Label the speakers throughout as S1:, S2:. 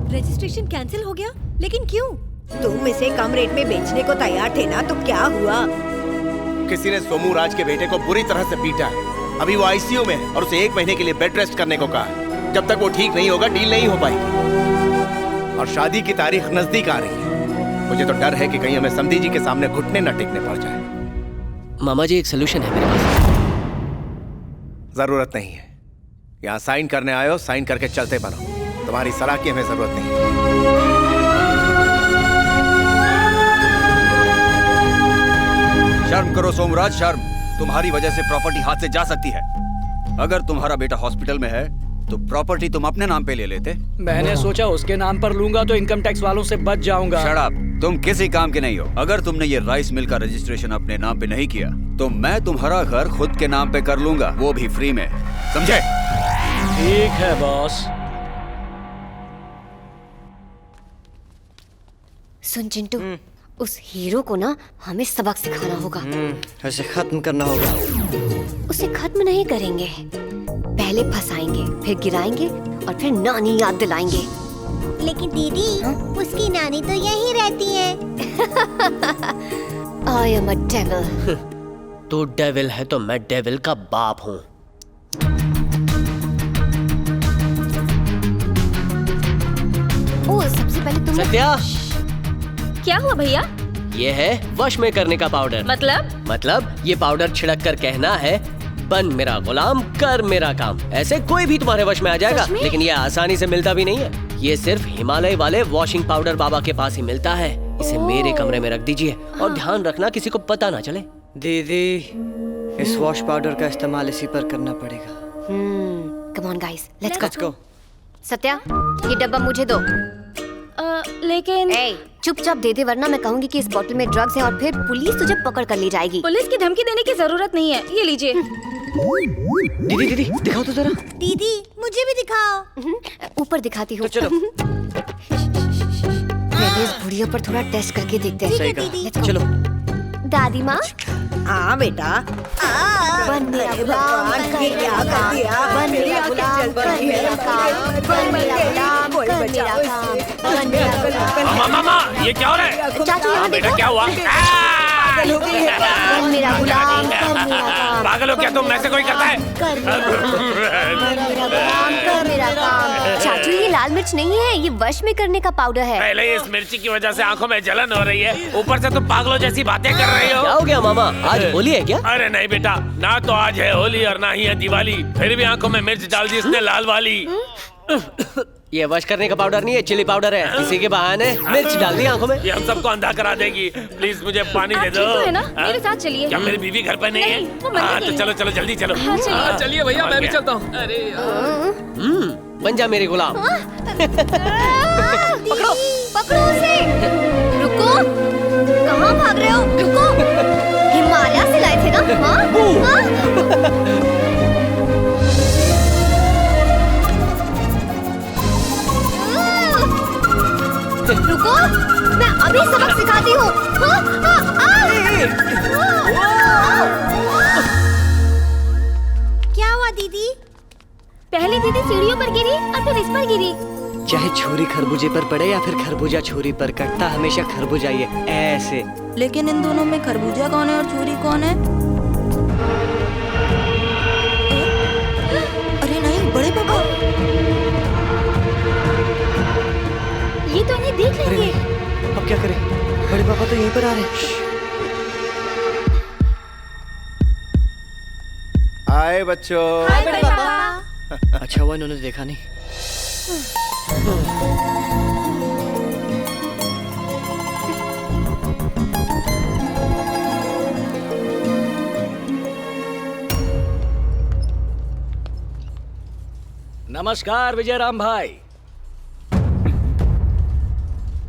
S1: Registration cancel हो गया? लेकिन क्यों? तुम इसे कम रेट में बेचने को तैयार थे ना, तो क्या हुआ?
S2: किसी ने सोमू राज के बेटे को बुरी तरह से पीटा है। अभी वो आईसीयू में है और उसे 1 महीने के लिए बेड रेस्ट करने को कहा है। जब तक वो ठीक नहीं होगा डील नहीं हो पाएगी। और शादी की तारीख नजदीक आ रही है। मुझे तो डर है कि कहीं हमें समधी जी के सामने घुटने न टेकने पड़ जाए।
S3: मामा जी, एक सोल्यूशन है मेरे पास।
S2: जरूरत नहीं है। यहाँ साइन करने आए हो, साइन करके चलते बनो। तुम्हारी सलाह की हमें जरूरत नहीं है।
S4: शर्म करो सोमराज, शर्म। तुम्हारी वजह से प्रॉपर्टी हाथ से जा सकती है। अगर तुम्हारा बेटा हॉस्पिटल में है तो प्रॉपर्टी तुम अपने नाम पे ले लेते।
S5: मैंने सोचा उसके नाम पर लूंगा तो इनकम टैक्स वालों से बच जाऊंगा।
S4: शट अप, तुम किसी काम के नहीं हो। अगर तुमने ये राइस मिल का रजिस्ट्रेशन अपने नाम पे नहीं किया तो मैं तुम्हारा घर खुद के नाम पे कर लूंगा, वो भी फ्री में। समझे?
S5: ठीक है बॉस।
S6: सुन चिंटू, उस हीरो को ना हमें सबक सिखाना होगा।
S3: उसे खत्म करना होगा।
S6: उसे खत्म नहीं करेंगे, पहले फंसाएंगे, फिर गिराएंगे और फिर नानी याद दिलाएंगे।
S7: लेकिन दीदी, उसकी नानी तो यहीं रहती है।
S6: I am a devil।
S3: तू डेविल है तो मैं डेविल का बाप हूँ।
S6: ओ, सबसे पहले तुम
S3: सत्या,
S8: क्या हुआ भैया?
S3: ये है वश में करने का पाउडर। मतलब ये पाउडर छिड़क कर कहना है, बन मेरा गुलाम, कर मेरा काम। ऐसे कोई भी तुम्हारे वश में आ जाएगा। लेकिन ये आसानी से मिलता भी नहीं है। ये सिर्फ हिमालय वाले वॉशिंग पाउडर बाबा के पास ही मिलता है। इसे मेरे कमरे में रख दीजिए और ध्यान रखना किसी को पता ना चले।
S9: दीदी, इस वॉश पाउडर का इस्तेमाल इसी पर करना पड़ेगा।
S6: Come on guys, let's go. Satya, ये डब्बा मुझे दो।
S8: लेकिन
S6: चुपचाप दे दे, वरना मैं कहूंगी कि इस बोतल में ड्रग्स है और फिर पुलिस तुझे पकड़ कर ले जाएगी।
S8: पुलिस की धमकी देने की जरूरत नहीं है। ये लीजिए।
S9: दीदी दिखाओ तो जरा।
S7: दीदी, मुझे भी दिखाओ।
S6: ऊपर दिखाती हूँ।
S9: तो चलो।
S6: पहले इस बुढ़िया पर थोड़ा टेस्ट करके देखते हैं।
S9: सही कहा। चलो।
S6: दादी माँ।
S1: हाँ बेटा।
S6: बन मेरा गुलाम, कर मेरा काम। बन मेरा गुलाम, कर मेरा काम। बन मेरा गुलाम, कर मेरा काम। बन मेरा गुलाम।
S10: मामा, ये क्या हो रहा है?
S6: चाचू, यहाँ देखो।
S10: क्या हुआ?
S6: बन मेरा गुलाम, कर मेरा काम।
S10: पागल हो क्या तुम? ऐसे कोई करता है?
S6: कर मेरा गुलाम, कर मेरा काम। चाचू, ये लाल मिर्च नहीं है, ये वश में करने का पाउडर है।
S10: पहले इस मिर्ची की वजह से आंखों में जलन हो रही है, ऊपर से तुम पागलों जैसी बातें कर रही हो।
S3: क्या हो गया मामा? आज होली है क्या?
S10: अरे नहीं बेटा, ना तो आज है होली और ना ही है दिवाली। फिर भी आंखों में मिर्च डाल दी इसने, लाल वाली।
S3: ये वश करने का पाउडर नहीं है, चिली पाउडर है। इसी के बहाने मिर्च डाल दी आंखों में।
S10: ये हम सबको अंधा करा देगी। प्लीज मुझे पानी दे दो।
S8: है ना? मेरे साथ चलिए।
S10: क्या मेरी बीवी घर पर नहीं है?
S8: वो मना
S10: हाँ,
S8: की
S10: तो
S8: है।
S10: चलो जल्दी चलो।
S5: चलिए भैया, मैं भी चलता हूँ। अरे
S3: बन जा मेरी गुलाम।
S6: पकड़ो पकड़ो उसे। रुको, कहाँ भाग रहे हो? रुको, हिमालय से लाए थे ना? हाँ? रुको, मैं अभी सबक सिखाती हूँ।
S7: क्या हुआ दीदी?
S8: पहले दीदी सीढ़ियों पर गिरी और फिर इस पर गिरी।
S9: चाहे छुरी खरबूजे पर पड़े या फिर खरबूजा छुरी पर कटता, हमेशा खरबूजा ही है, ऐसे।
S1: लेकिन इन दोनों में खरबूजा कौन है और छुरी कौन है? अरे नहीं, बड़े पापा।
S8: ये तो इन्हें देख
S9: अरे
S8: लेंगे।
S9: नहीं, अब क्या करें? बड़े पापा तो यहीं पर आ रहे हैं।
S2: हाय बच्चों।
S7: हाय बड़े पापा।
S9: अच्छा हुआ इन्होंने देखा नहीं।
S5: नमस्कार विजय राम भाई।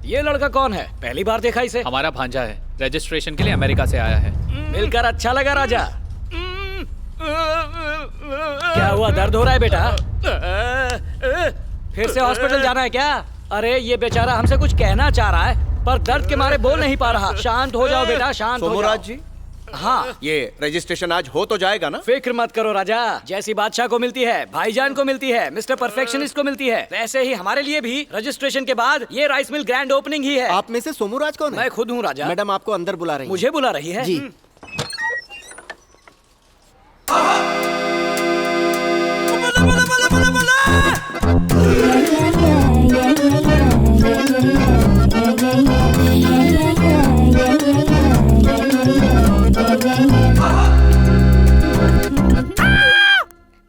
S5: ये लड़का कौन है? पहली बार देखा इसे।
S11: हमारा भांजा है, रजिस्ट्रेशन के लिए अमेरिका से आया है।
S5: मिलकर अच्छा लगा राजा। क्या हुआ, दर्द हो रहा है बेटा? फिर से हॉस्पिटल जाना है क्या? अरे ये बेचारा हमसे कुछ कहना चाह रहा है पर दर्द के मारे बोल नहीं पा रहा। शांत हो जाओ बेटा, शांत हो जाओ।
S2: सोमराज जी,
S5: हाँ,
S2: ये रजिस्ट्रेशन आज हो तो जाएगा ना?
S5: फिक्र मत करो राजा, जैसी बादशाह को मिलती है, भाईजान को मिलती है, मिस्टर परफेक्शनिस्ट को मिलती है, वैसे ही हमारे लिए भी रजिस्ट्रेशन के बाद ये राइस मिल ग्रैंड ओपनिंग ही है।
S12: आप में से सोमू राज कौन है?
S5: मैं खुद हूँ राजा।
S12: मैडम आपको अंदर बुला रही है।
S5: मुझे बुला रही है?
S12: जी।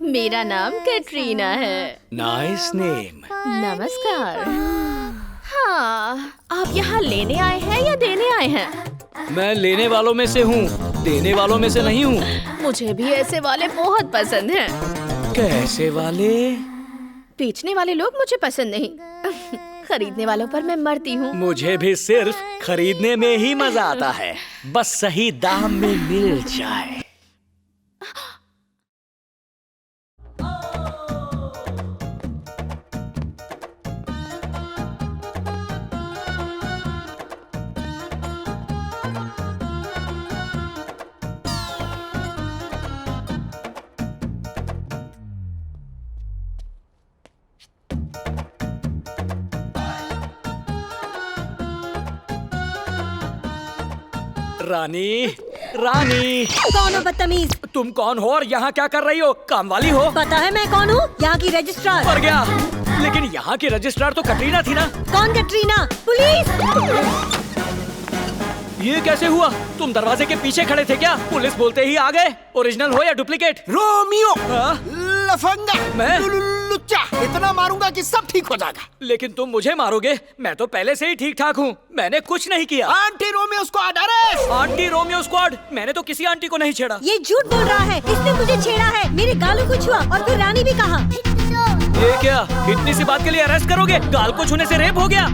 S8: मेरा नाम कैटरीना है।
S5: Nice name.
S8: नमस्कार। हाँ, आप यहाँ लेने आए हैं या देने आए हैं?
S5: मैं लेने वालों में से हूँ, देने वालों में से नहीं हूँ।
S8: मुझे भी ऐसे वाले बहुत पसंद हैं।
S5: कैसे वाले?
S8: बेचने वाले लोग मुझे पसंद नहीं। खरीदने वालों पर मैं मरती हूँ।
S5: मुझे भी सिर्फ खरीदने में ही मजा आता है, बस सही दाम में मिल जाए। रानी, रानी।
S1: कौन हो बदतमीज?
S5: तुम कौन हो और यहाँ क्या कर रही हो? काम वाली हो?
S1: पता है मैं कौन हूँ? यहाँ की रजिस्ट्रार।
S5: मर गया। लेकिन यहाँ की रजिस्ट्रार तो कटरीना थी ना?
S1: कौन कटरीना? पुलिस!
S5: ये कैसे हुआ? तुम दरवाजे के पीछे खड़े थे क्या? पुलिस बोलते ही आ गए। ओरिजिनल हो या डुप्लीकेट?
S12: रोमियो, लफंगा,
S5: मैं?
S12: लुच्चा, इतना मारूंगा कि सब ठीक हो जाएगा।
S5: लेकिन तुम मुझे मारोगे? मैं तो पहले से ही ठीक ठाक हूँ, मैंने कुछ नहीं किया।
S12: Aunty Romeo squad arrest!
S5: Aunty Romeo squad? मैंने तो किसी आंटी को नहीं छेड़ा।
S1: ये झूठ बोल रहा है, इसने मुझे छेड़ा है, मेरे गालों को छुआ और फिर रानी भी कहा।
S5: ये क्या? इतनी सी बात के लिए अरेस्ट करोगे? गाल को छूने से रेप हो गया?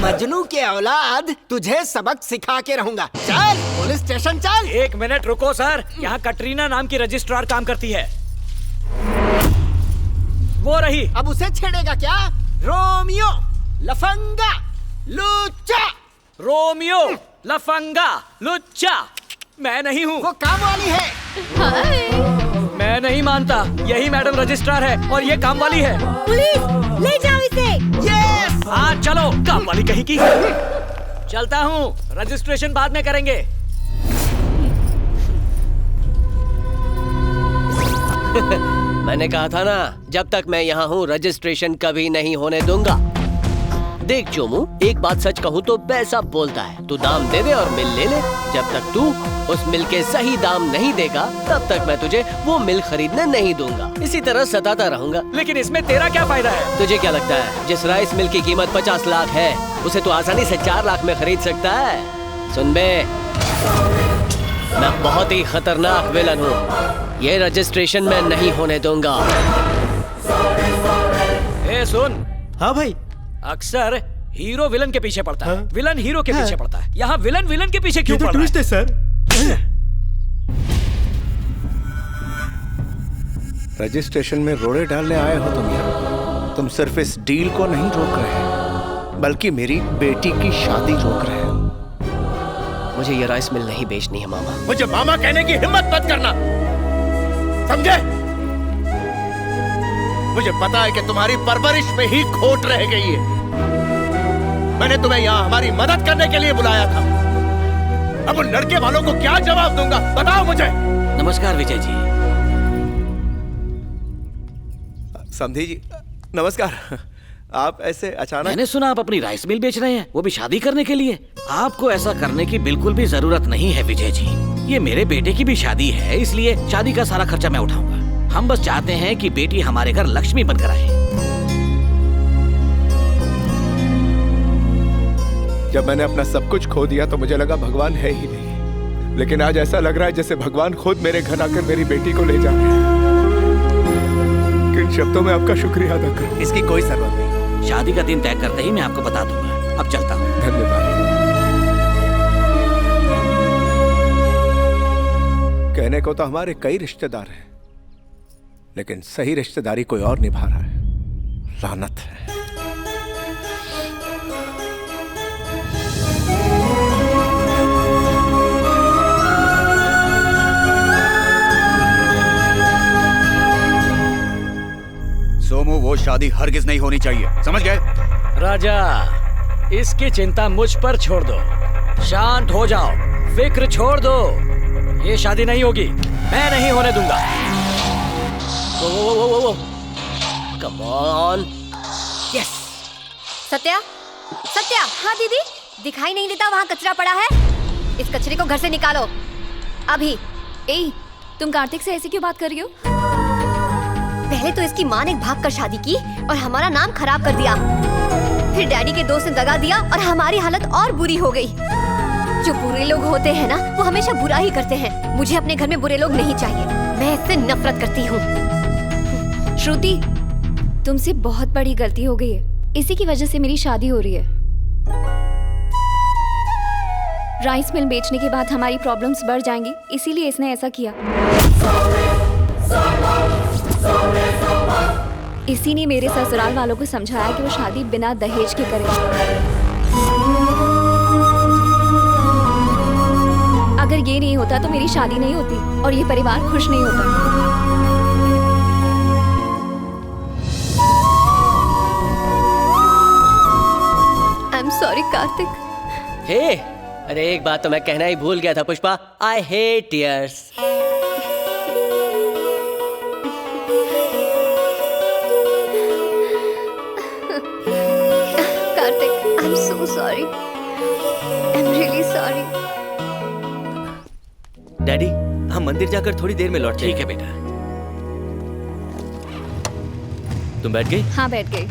S12: मजनू के औलाद, तुझे सबक सिखा के रहूंगा। चल पुलिस स्टेशन चल।
S5: एक मिनट रुको सर, यहाँ कटरीना नाम की रजिस्ट्रार काम करती है। वो रही।
S12: अब उसे छेड़ेगा क्या? रोमियो, लफंगा, लुच्चा।
S5: रोमियो, लफंगा, लुच्चा। मैं नहीं हूँ।
S12: वो काम वाली है।
S5: मैं नहीं मानता, यही मैडम रजिस्ट्रार है और ये काम वाली है।
S1: पुलिस, ले जाओ इसे।
S12: यस।
S5: हाँ चलो, काम वाली कहीं की। चलता हूँ, रजिस्ट्रेशन बाद में करेंगे।
S3: मैंने कहा था ना, जब तक मैं यहाँ हूँ रजिस्ट्रेशन कभी नहीं होने दूंगा। देख चोमू, एक बात सच कहूँ तो पैसा बोलता है। तू दाम दे दे और मिल ले ले। जब तक तू उस मिल के सही दाम नहीं देगा, तब तक मैं तुझे वो मिल खरीदने नहीं दूंगा। इसी तरह सताता रहूंगा।
S5: लेकिन इसमें तेरा क्या फायदा है?
S3: तुझे क्या लगता है जिस राइस मिल की कीमत 50 लाख है, उसे तू आसानी से 4 लाख में खरीद सकता है? सुन बे, मैं बहुत ही खतरनाक विलन हूँ। ये रजिस्ट्रेशन मैं नहीं होने दूंगा।
S5: ए सुन।
S12: हाँ भाई।
S5: अक्सर हीरो विलन के पीछे पड़ता है, विलन हीरो के पीछे पड़ता है। यहाँ विलन विलन के पीछे क्यों पड़ रहा है?
S12: सर।
S2: रजिस्ट्रेशन में रोड़े डालने आए हो तुम यहाँ। तुम सिर्फ इस डील को नहीं रोक रहे, बल्कि मेरी बेटी की शादी रोक रहे हो।
S3: मुझे ये राइस मिल नहीं बेचनी है मामा।
S2: मुझे मामा कहने की हिम्मत मत करना, समझे? मुझे पता है कि तुम्हारी परवरिश में ही खोट रह गई है। मैंने तुम्हें यहाँ हमारी मदद करने के लिए बुलाया था। अब उन लड़के वालों को क्या जवाब दूंगा, बताओ मुझे।
S5: नमस्कार विजय जी।
S2: समधी जी, नमस्कार। आप ऐसे अचानक?
S13: मैंने सुना आप अपनी राइस मिल बेच रहे हैं, वो भी शादी करने के लिए। आपको ऐसा करने की बिल्कुल भी जरूरत नहीं है विजय जी। ये मेरे बेटे की भी शादी है, इसलिए शादी का सारा खर्चा मैं उठाऊंगा। हम बस चाहते हैं कि बेटी हमारे घर लक्ष्मी बनकर आए।
S2: जब मैंने अपना सब कुछ खो दिया तो मुझे लगा भगवान है ही नहीं, लेकिन आज ऐसा लग रहा है जैसे भगवान खुद मेरे घर आकर मेरी बेटी को ले जा रहे हैं। किन शब्दों में आपका शुक्रिया अदा करूं? इसकी कोई जरूरत नहीं।
S13: शादी का दिन तय करते ही मैं आपको बता दूंगा। अब चलता हूँ।
S2: धन्यवाद। कहने को तो हमारे कई रिश्तेदार हैं, लेकिन सही रिश्तेदारी कोई और निभा रहा है। लानत है।
S4: शादी हरगिज नहीं होनी चाहिए, समझ गए?
S5: राजा, इसकी चिंता मुझ पर छोड़ दो। शांत हो जाओ, फिक्र छोड़ दो। ये शादी नहीं होगी, मैं नहीं होने दूंगा।
S3: Come on.
S6: Yes. Satya, Satya. हाँ दीदी, दिखाई नहीं देता वहाँ कचरा पड़ा है? इस कचरे को घर से निकालो अभी।
S8: ए, तुम कार्तिक से ऐसे क्यों बात कर रही हो?
S6: पहले तो इसकी माँ ने भाग कर शादी की और हमारा नाम खराब कर दिया। फिर डैडी के दोस्त ने दगा दिया और हमारी हालत और बुरी हो गई। जो बुरे लोग होते हैं ना, वो हमेशा बुरा ही करते हैं। मुझे अपने घर में बुरे लोग नहीं चाहिए, मैं इससे नफरत करती हूँ।
S8: श्रुति, तुमसे बहुत बड़ी गलती हो गई है। इसी की वजह से मेरी शादी हो रही है। राइस मिल बेचने के बाद हमारी प्रॉब्लम्स बढ़ जाएंगी, इसीलिए इसने ऐसा किया। इसी ने मेरे ससुराल वालों को समझाया कि वो शादी बिना दहेज के करें। अगर ये नहीं होता तो मेरी शादी नहीं होती और ये परिवार खुश नहीं होता। I am sorry Kartik.
S3: Hey, अरे एक बात तो मैं कहना ही भूल गया था Pushpa. I hate tears.
S6: Kartik, I am so sorry. I am really sorry.
S3: Daddy, हम मंदिर जाकर थोड़ी देर में लौट
S13: ठीक है बेटा।
S3: तुम बैठ गई?
S8: हाँ, बैठ गई।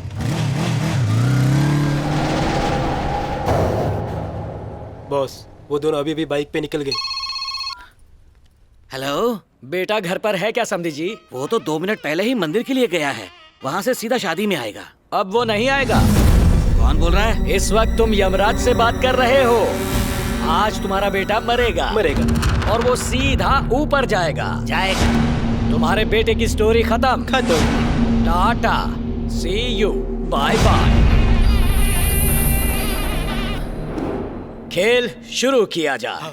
S14: बॉस, वो दोनों अभी भी बाइक पे निकल गए।
S13: हेलो
S5: बेटा, घर पर है क्या समधी जी?
S13: वो तो 2 मिनट पहले ही मंदिर के लिए गया है, वहाँ से सीधा शादी में आएगा।
S5: अब वो नहीं आएगा।
S13: कौन बोल रहा है?
S5: इस वक्त तुम यमराज से बात कर रहे हो। आज तुम्हारा बेटा मरेगा और वो सीधा ऊपर जाएगा। तुम्हारे बेटे की स्टोरी खत्म। टाटा, सी यू, बाय बाय। खेल शुरू किया जाए।